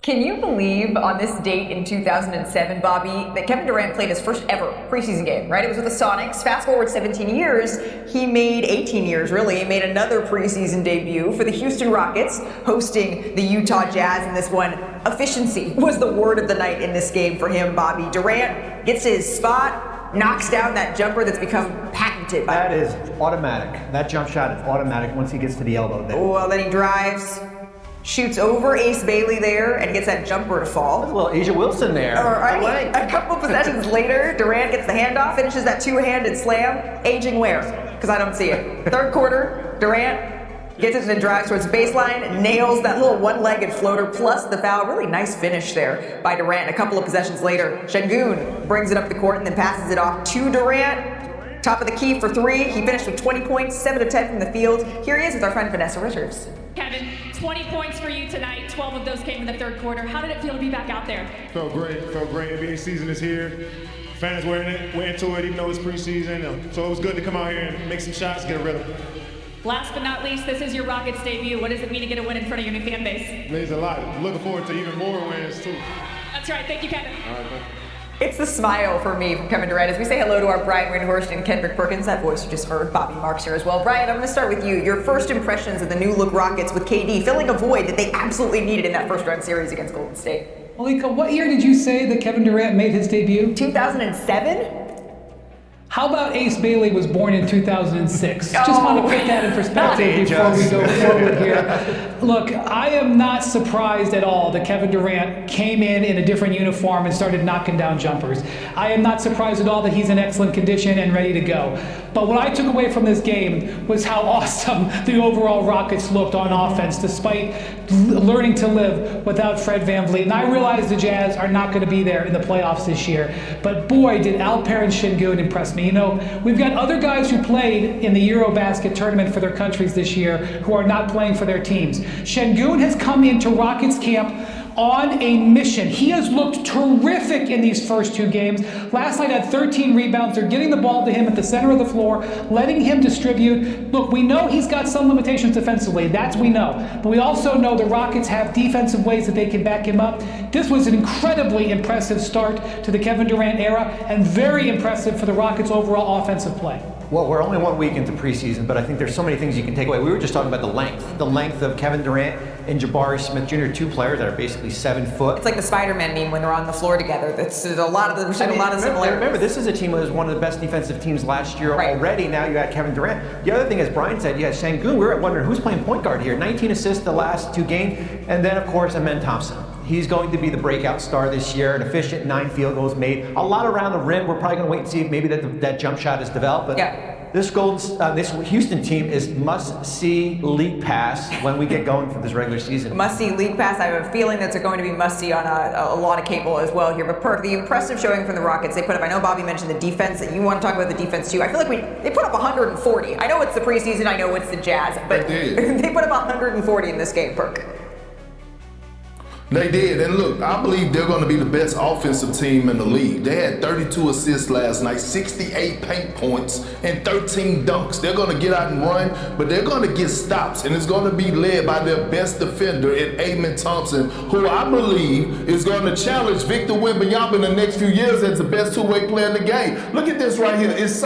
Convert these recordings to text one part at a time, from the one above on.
Can you believe on this date in 2007, Bobby, that Kevin Durant played his first ever preseason game, right? It was with the Sonics. Fast forward 17 years, he made 18 years, really. He made another preseason debut for the Houston Rockets, hosting the Utah Jazz in this one. Efficiency was the word of the night in this game for him, Bobby. Durant gets to his spot, knocks down that jumper that's become patented. That is automatic. That jump shot is automatic once he gets to the elbow there. Well, then he drives, shoots over Ace Bailey there, and gets that jumper to fall. There's a little Asia Wilson there. All right. A couple possessions later, Durant gets the handoff, finishes that two-handed slam. Aging where? Because I don't see it. Third quarter, Durant gets it and drives towards the baseline, nails that little one-legged floater plus the foul. Really nice finish there by Durant. A couple of possessions later, Şengün brings it up the court and then passes it off to Durant. Top of the key for three. He finished with 20 points, 7 of 10 from the field. Here he is with our friend Vanessa Richards. Kevin, 20 points for you tonight. 12 of those came in the third quarter. How did it feel to be back out there? Felt great. NBA season is here. Fans were into it, even though it's preseason. So it was good to come out here and make some shots, get a rhythm. Last but not least, this is your Rockets debut. What does it mean to get a win in front of your new fan base? It means a lot. Looking forward to even more wins, too. That's right. Thank you, Kevin. All right, thank you. It's the smile for me from Kevin Durant as we say hello to our Brian Windhorst and Kendrick Perkins. That voice you just heard. Bobby Marks here as well. Brian, I'm going to start with you. Your first impressions of the new look Rockets with KD filling a void that they absolutely needed in that first round series against Golden State. Malika, what year did you say that Kevin Durant made his debut? 2007? How about Ace Bailey was born in 2006? Just want to put that in perspective before we go forward here. Look, I am not surprised at all that Kevin Durant came in a different uniform and started knocking down jumpers. I am not surprised at all that he's in excellent condition and ready to go. But what I took away from this game was how awesome the overall Rockets looked on offense, despite learning to live without Fred VanVleet. And I realize the Jazz are not going to be there in the playoffs this year. But boy, did Alperen Şengün impress me. You know, we've got other guys who played in the Eurobasket tournament for their countries this year who are not playing for their teams. Şengün has come into Rockets camp on a mission. He has looked terrific in these first two games. Last night had 13 rebounds. They're getting the ball to him at the center of the floor, letting him distribute. Look, we know he's got some limitations defensively. That's we know. But we also know the Rockets have defensive ways that they can back him up. This was an incredibly impressive start to the Kevin Durant era and very impressive for the Rockets' overall offensive play. Well, we're only 1 week into preseason, but I think there's so many things you can take away. We were just talking about the length of Kevin Durant and Jabari Smith Jr., two players that are basically 7 foot. It's like the Spider-Man meme when they're on the floor together. There's a lot of similarities. Remember, this is a team that was one of the best defensive teams last year already. Now you got Kevin Durant. The other thing, as Brian said, you had Şengün. We were wondering who's playing point guard here. 19 assists the last two games, and then of course Amen Thompson. He's going to be the breakout star this year, an efficient 9 field goals made, a lot around the rim. We're probably going to wait and see if maybe that jump shot is developed. But yeah. This Houston team is must-see league pass when we get going for this regular season. Must-see league pass. I have a feeling that they're going to be must-see on a lot of cable as well here. But Perk, the impressive showing from the Rockets they put up. I know Bobby mentioned the defense. That you want to talk about the defense too. I feel like they put up 140. I know it's the preseason. I know it's the Jazz, but they put up 140 in this game, Perk. They did, and look, I believe they're going to be the best offensive team in the league. They had 32 assists last night, 68 paint points, and 13 dunks. They're going to get out and run, but they're going to get stops, and it's going to be led by their best defender in Amen Thompson, who I believe is going to challenge Victor Wembanyama in the next few years as the best two-way player in the game. Look at this right here. It's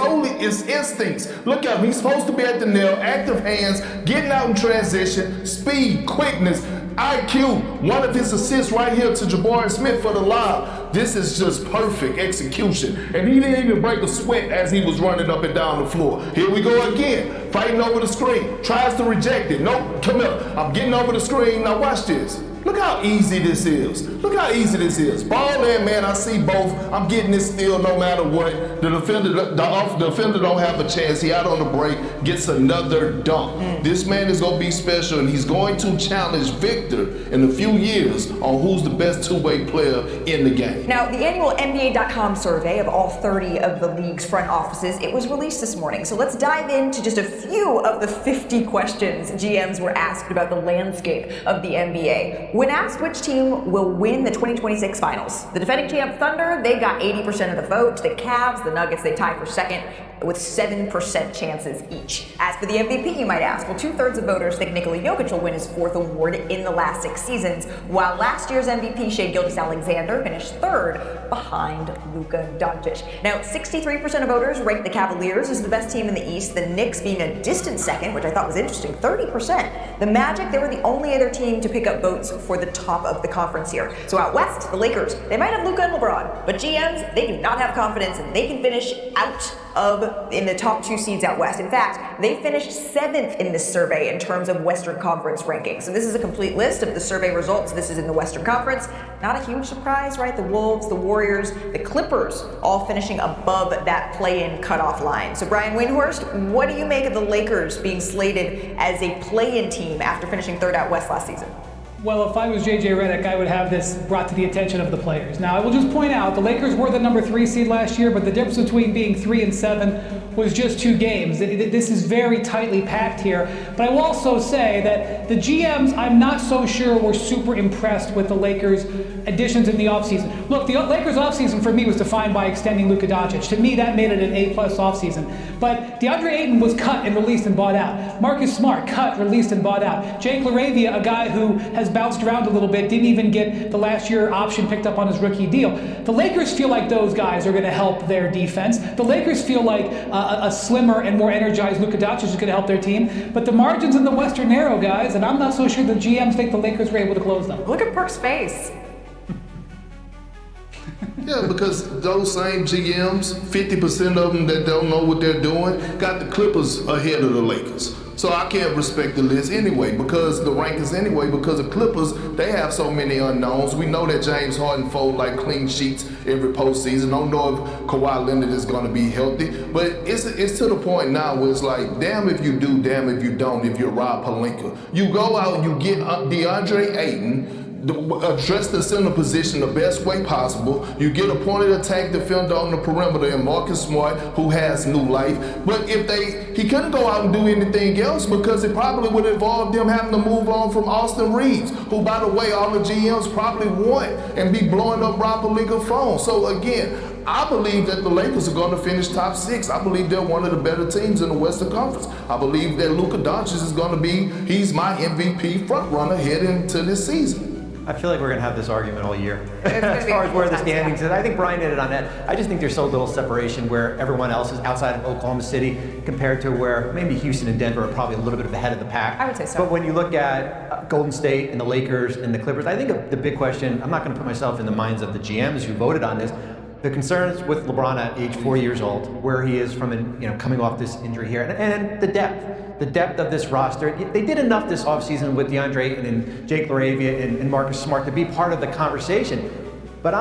instincts. Look at him. He's supposed to be at the nail, active hands, getting out in transition, speed, quickness, IQ. One of his assists right here to Jabari Smith for the lob. This is just perfect execution. And he didn't even break a sweat as he was running up and down the floor. Here we go again, fighting over the screen. Tries to reject it. Nope, come here. I'm getting over the screen. Now watch this. Look how easy this is. Look how easy this is. Ball in, man, I see both. I'm getting this steal no matter what. The defender don't have a chance. He out on the break, gets another dunk. This man is going to be special, and he's going to challenge Victor in a few years on who's the best two-way player in the game. Now, the annual NBA.com survey of all 30 of the league's front offices, it was released this morning. So let's dive into just a few of the 50 questions GMs were asked about the landscape of the NBA. When asked which team will win the 2026 finals, the defending champ Thunder, they got 80% of the vote. The Cavs, the Nuggets, they tie for second. with 7% chances each. As for the MVP, you might ask, well, 2/3 of voters think Nikola Jokic will win his 4th award in the last 6 seasons, while last year's MVP, Shai Gilgeous-Alexander, finished 3rd behind Luka Doncic. Now, 63% of voters rank the Cavaliers as the best team in the East, the Knicks being a distant second, which I thought was interesting, 30%. The Magic, they were the only other team to pick up votes for the top of the conference here. So out west, the Lakers, they might have Luka and LeBron, but GMs, they do not have confidence and they can finish in the top 2 seeds out west. In fact, they finished 7th in this survey in terms of Western Conference rankings. So this is a complete list of the survey results. This is in the Western Conference. Not a huge surprise, right? The Wolves, the Warriors, the Clippers, all finishing above that play-in cutoff line. So Brian Windhorst, what do you make of the Lakers being slated as a play-in team after finishing 3rd out west last season? Well, if I was JJ Redick, I would have this brought to the attention of the players. Now, I will just point out, the Lakers were the number 3 seed last year, but the difference between being 3 and 7 was just 2 games. This is very tightly packed here. But I will also say that the GMs, I'm not so sure were super impressed with the Lakers' additions in the offseason. Look, the Lakers' offseason for me was defined by extending Luka Doncic. To me, that made it an A+ offseason. But DeAndre Ayton was cut and released and bought out. Marcus Smart, cut, released, and bought out. Jake LaRavia, a guy who has bounced around a little bit, didn't even get the last year option picked up on his rookie deal. The Lakers feel like those guys are going to help their defense. The Lakers feel like a slimmer and more energized Luka Doncic is going to help their team. But the margins in the West are narrow, guys, and I'm not so sure the GMs think the Lakers were able to close them. Look at Perk's face. Yeah, because those same GMs, 50% of them that don't know what they're doing, got the Clippers ahead of the Lakers. So I can't respect the list anyway, because the rankings anyway, because the Clippers, they have so many unknowns. We know that James Harden fold like clean sheets every postseason. Don't know if Kawhi Leonard is going to be healthy. But it's to the point now where it's like, damn if you do, damn if you don't, if you're Rob Pelinka. You go out and you get DeAndre Ayton, address the center position the best way possible. You get a pointed attack defender on the perimeter in Marcus Smart, who has new life. But he couldn't go out and do anything else, because it probably would involve them having to move on from Austin Reeves, who, by the way, all the GMs probably want and be blowing up Rob Pelinka's phone. So again, I believe that the Lakers are going to finish top 6. I believe they're one of the better teams in the Western Conference. I believe that Luka Doncic is going to he's my MVP front runner heading into this season. I feel like we're going to have this argument all year As far as where the standings is. I think Brian hit it on that. I just think there's so little separation where everyone else is outside of Oklahoma City compared to where maybe Houston and Denver are probably a little bit ahead of the pack. I would say so. But when you look at Golden State and the Lakers and the Clippers, I think the big question, I'm not going to put myself in the minds of the GMs who voted on this, the concerns with LeBron at age 4 years old, where he is from, coming off this injury here, and the depth of this roster. They did enough this offseason with DeAndre Ayton and Jake LaRavia and Marcus Smart to be part of the conversation. But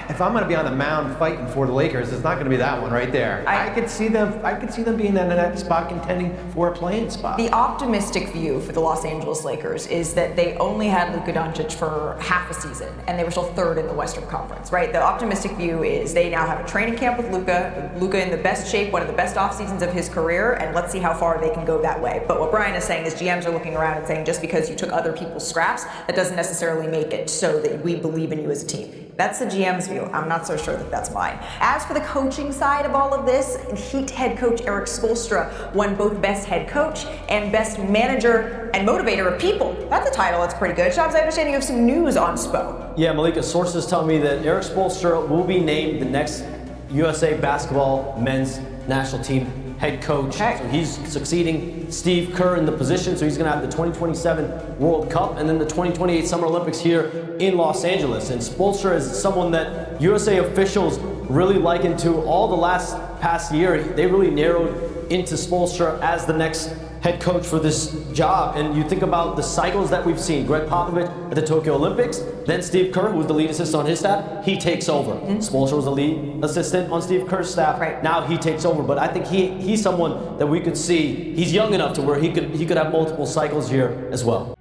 if I'm going to be on the mound fighting for the Lakers, it's not going to be that one right there. I could see them being in that spot contending for a play-in spot. The optimistic view for the Los Angeles Lakers is that they only had Luka Doncic for half a season, and they were still 3rd in the Western Conference, right? The optimistic view is they now have a training camp with Luka in the best shape, one of the best off seasons of his career, and let's see how far they can go that way. But what Brian is saying is GMs are looking around and saying, just because you took other people's scraps, that doesn't necessarily make it so that we believe in you as a team. That's the GM's view. I'm not so sure that that's mine. As for the coaching side of all of this, Heat head coach Erik Spoelstra won both Best Head Coach and Best Manager and Motivator of People. That's a title that's pretty good. Shams, I understand you have some news on Spo. Yeah, Malika, sources tell me that Erik Spoelstra will be named the next USA basketball men's national team head coach. Okay. So he's succeeding Steve Kerr in the position, so he's going to have the 2027 World Cup and then the 2028 Summer Olympics here in Los Angeles. And Spoelstra is someone that USA officials really likened to all the past year. They really narrowed into Spoelstra as the next head coach for this job. And you think about the cycles that we've seen. Greg Popovich at the Tokyo Olympics, then Steve Kerr, who was the lead assistant on his staff, he takes over. Spoelstra was the lead assistant on Steve Kerr's staff. Right. Now he takes over. But I think he's someone that we could see. He's young enough to where he could have multiple cycles here as well.